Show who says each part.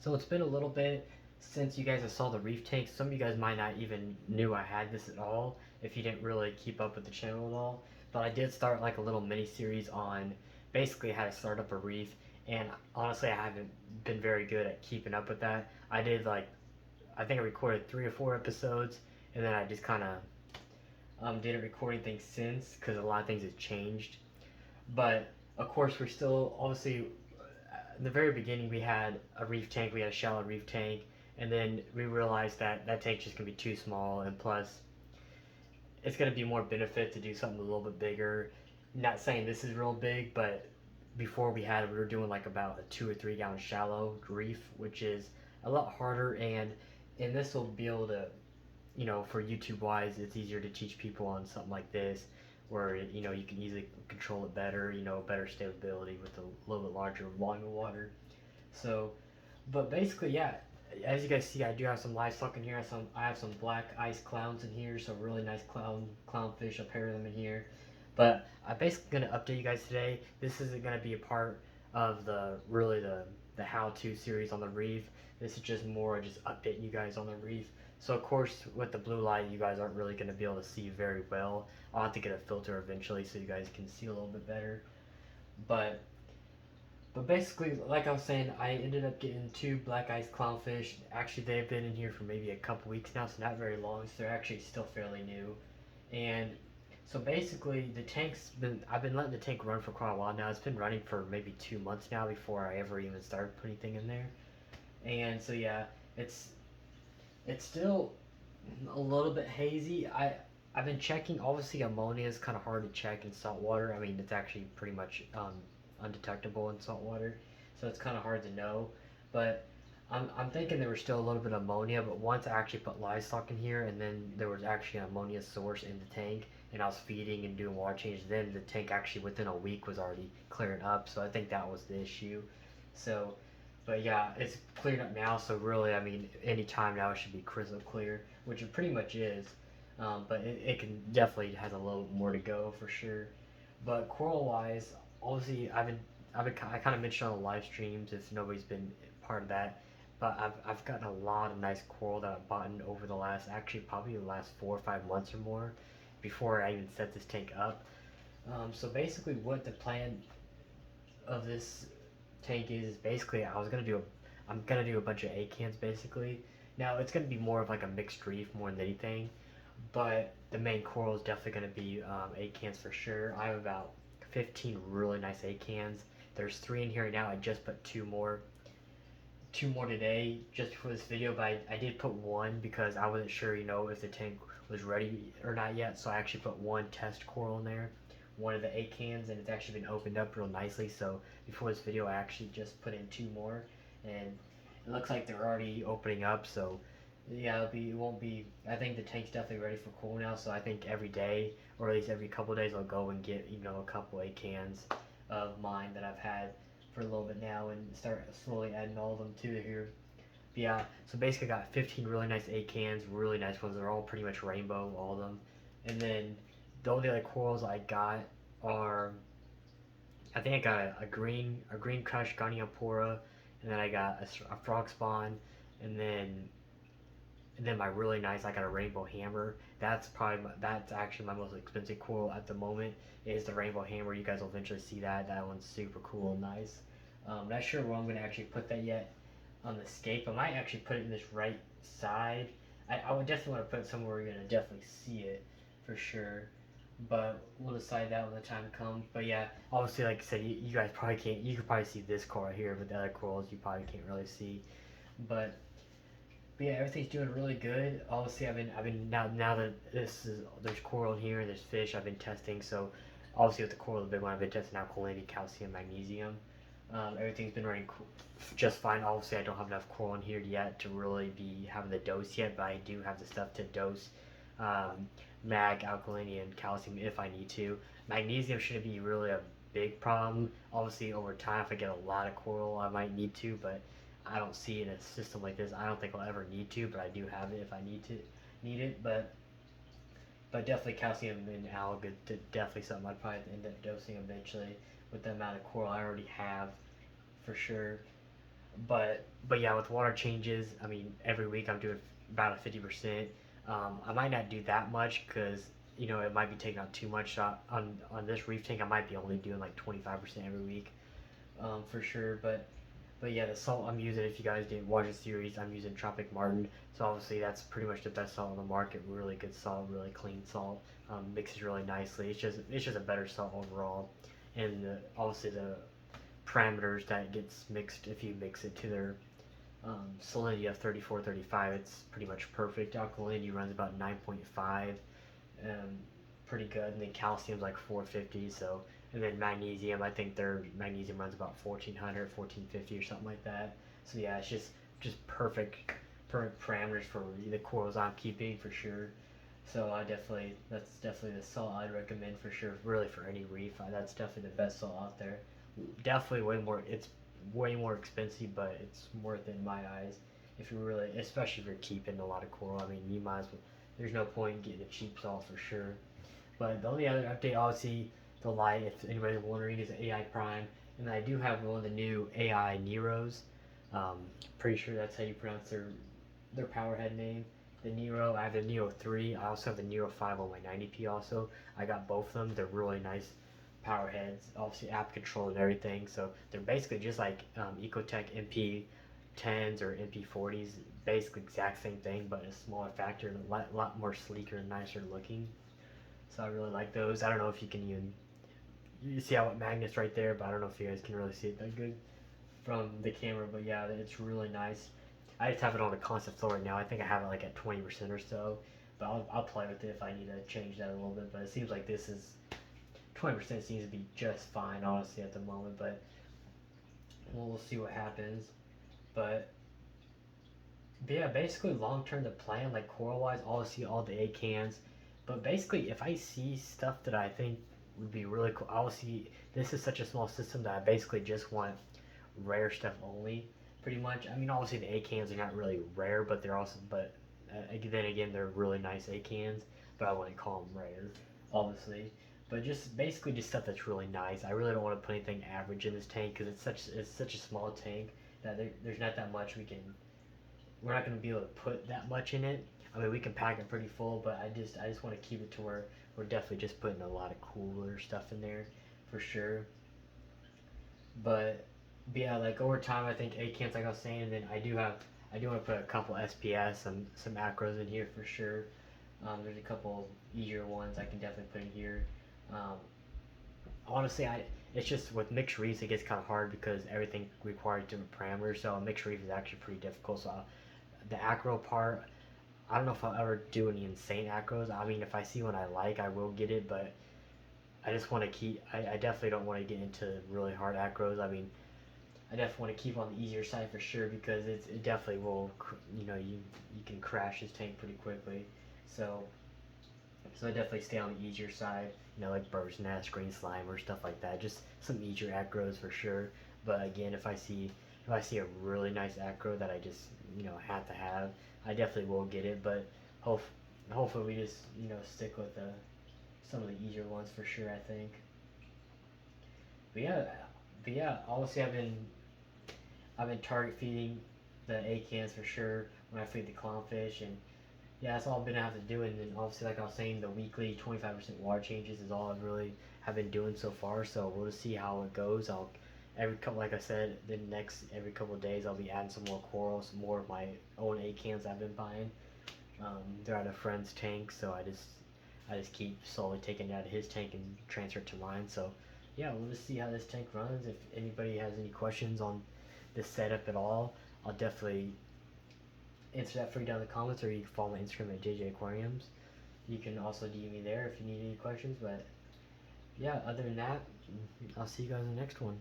Speaker 1: So it's been a little bit since you guys have saw the reef tank. Some of you guys might not even knew I had this at all if you didn't really keep up with the channel at all. But I did start like a little mini series on basically how to start up a reef, and honestly I haven't been very good at keeping up with that. I did like, I think I recorded 3 or 4 episodes, and then I just kind of didn't record anything since because a lot of things have changed. But of course, we're still obviously in the very beginning we had a reef tank, we had a shallow reef tank, and then we realized that that tank's just gonna be too small, and plus it's gonna be more benefit to do something a little bit bigger. Not saying this is real big, but before we were doing like about a 2 or 3 gallon shallow reef, which is a lot harder, and this will be able to, for YouTube wise, it's easier to teach people on something like this, where you can easily control it better, better stability with a little bit larger volume of water. So, but basically, yeah, as you guys see, I do have some livestock in here. I have some black ice clowns in here, so really nice clownfish. I pair them in here. But I'm basically gonna update you guys today. This isn't gonna be a part of the how-to series on the reef. This is just more just updating you guys on the reef. So of course, with the blue light, you guys aren't really gonna be able to see very well. I'll have to get a filter eventually so you guys can see a little bit better. But but basically, like I was saying, I ended up getting 2 black ice clownfish. Actually, they've been in here for maybe a couple weeks now, so not very long. So they're actually still fairly new. And so basically, I've been letting the tank run for quite a while now. It's been running for maybe 2 months now before I ever even started putting anything in there. And so yeah, it's it's still a little bit hazy. I've been checking. Obviously, ammonia is kind of hard to check in salt water. I mean, it's actually pretty much undetectable in salt water, so it's kind of hard to know. But I'm thinking there was still a little bit of ammonia. But once I actually put livestock in here, and then there was actually an ammonia source in the tank, and I was feeding and doing water changes, then the tank actually within a week was already clearing up. So I think that was the issue. So but yeah, it's cleared up now, so really, I mean, any time now it should be crystal clear, which it pretty much is. But it can definitely has a little more to go for sure. But coral wise, obviously, I kind of mentioned on the live streams if nobody's been part of that. But I've gotten a lot of nice coral that I've bought in over the last, actually probably the last 4 or 5 months or more, before I even set this tank up. So basically, what the plan of this tank is basically I'm gonna do a bunch of A cans basically. Now it's gonna be more of like a mixed reef more than anything, but the main coral is definitely gonna be A cans for sure. I have about 15 really nice A cans. There's 3 in here right now. I just put two more today just for this video, but I did put one because I wasn't sure, if the tank was ready or not yet. So I actually put one test coral in there, one of the 8 cans, and it's actually been opened up real nicely. So before this video, I actually just put in 2 more, and it looks like they're already opening up. So yeah, it won't be. I think the tank's definitely ready for cool now. So I think every day, or at least every couple of days, I'll go and get a couple 8 cans of mine that I've had for a little bit now and start slowly adding all of them to here. But yeah, so basically I got 15 really nice 8 cans, really nice ones. They're all pretty much rainbow, all of them. And then the only other corals I got are, I think I got a green crush Goniopora, and then I got a frog spawn, and then my really nice, I got a rainbow hammer. That's actually my most expensive coral at the moment is the rainbow hammer. You guys will eventually see that. That one's super cool and nice. Not sure where I'm gonna actually put that yet on the scape. I might actually put it in this right side. I would definitely want to put it somewhere where you're gonna definitely see it for sure. But we'll decide that when the time comes. But yeah, obviously, like I said, you guys probably can't. You can probably see this coral right here, but the other corals you probably can't really see. But yeah, everything's doing really good. Obviously, I've been now that there's coral in here and there's fish. I've been testing. So obviously with the coral, the big one, I've been testing alkalinity, calcium, magnesium. Everything's been running just fine. Obviously, I don't have enough coral in here yet to really be having the dose yet, but I do have the stuff to dose mag, alkalinity, and calcium if I need to. Magnesium shouldn't be really a big problem. Obviously, over time, if I get a lot of coral, I might need to, but I don't see in a system like this. I don't think I'll ever need to, but I do have it if I need it. But definitely calcium and alga, definitely something I'd probably end up dosing eventually with the amount of coral I already have, for sure. But yeah, with water changes, I mean, every week I'm doing about a 50%. I might not do that much because it might be taking out too much on this reef tank. I might be only doing like 25% every week, for sure. But yeah, the salt I'm using, if you guys didn't watch the series, I'm using Tropic Martin. So obviously that's pretty much the best salt on the market. Really good salt, really clean salt. Mixes really nicely. It's just a better salt overall, and obviously the parameters that gets mixed, if you mix it to their salinity of 34, 35, it's pretty much perfect. Alkalinity runs about 9.5, um, pretty good. And then calcium's like 450. So, and then magnesium, I think their magnesium runs about 1400, 1450 or something like that. So yeah, it's just perfect parameters for the corals I'm keeping for sure. So that's definitely the salt I'd recommend for sure. Really for any reef, that's definitely the best salt out there. Definitely way more. It's way more expensive, but it's worth it in my eyes. If you really, especially if you're keeping a lot of coral, I mean, you might as well. There's no point in getting a cheap salt for sure. But the only other update, obviously, the light, if anybody's wondering, is AI Prime, and I do have one of the new AI Neros. Pretty sure that's how you pronounce their power head name. The Nero, I have the Nero 3. I also have the Nero 5 on my 90p also. I got both of them. They're really nice power heads, obviously app control and everything. So they're basically just like Ecotech MP10s or MP40s, basically exact same thing, but a smaller factor and a lot more sleeker and nicer looking. So I really like those. I don't know if you can even you see how it magnets right there, but I don't know if you guys can really see it that good from the camera. But yeah, it's really nice. I just have it on a constant flow right now. I think I have it like at 20% or so, but I'll play with it if I need to change that a little bit. But it seems like this is 20% seems to be just fine, honestly, at the moment. But we'll see what happens. But, but yeah, basically, long term, the plan, like coral wise, I'll see all the A cans. But basically, if I see stuff that I think would be really cool, I'll see. This is such a small system that I basically just want rare stuff only, pretty much. I mean, obviously, the A cans are not really rare, but they're also, but then again, they're really nice A cans, but I wouldn't call them rare, obviously. But just basically just stuff that's really nice. I really don't want to put anything average in this tank because it's such a small tank that there's not that much we're not going to be able to put that much in it. I mean, we can pack it pretty full, but I just want to keep it to where we're definitely just putting a lot of cooler stuff in there, for sure. But, but yeah, like over time, I think A cans, like I was saying, and then I do want to put a couple SPS, some acros in here for sure. There's a couple easier ones I can definitely put in here. Um, Honestly, it's just with mixed reefs it gets kind of hard because everything requires different parameters. So a mixed reef is actually pretty difficult. So the acro part, I don't know if I'll ever do any insane acros. I mean, if I see one I like, I will get it, but I just want to keep. I definitely don't want to get into really hard acros. I mean, I definitely want to keep on the easier side for sure because it definitely will. You can crash this tank pretty quickly. So so I definitely stay on the easier side, like bird's nest, green slime, or stuff like that. Just some easier acros for sure. But again, if I see a really nice acro that I just have to have, I definitely will get it. But hope, hopefully we just stick with some of the easier ones for sure. I think. But yeah, obviously I've been target feeding the A cans for sure when I feed the clownfish and yeah, that's all I've been having to do. And then obviously, like I was saying, the weekly 25% water changes is all I've really have been doing so far. So we'll just see how it goes. Every couple, like I said, the next every couple of days I'll be adding some more corals, some more of my own A cans I've been buying. They're out of a friend's tank, so I just keep slowly taking it out of his tank and transfer it to mine. So yeah, we'll just see how this tank runs. If anybody has any questions on this setup at all, I'll definitely answer that for you down in the comments, or you can follow my Instagram at JJ Aquariums. You can also DM me there if you need any questions. But yeah, other than that, I'll see you guys in the next one.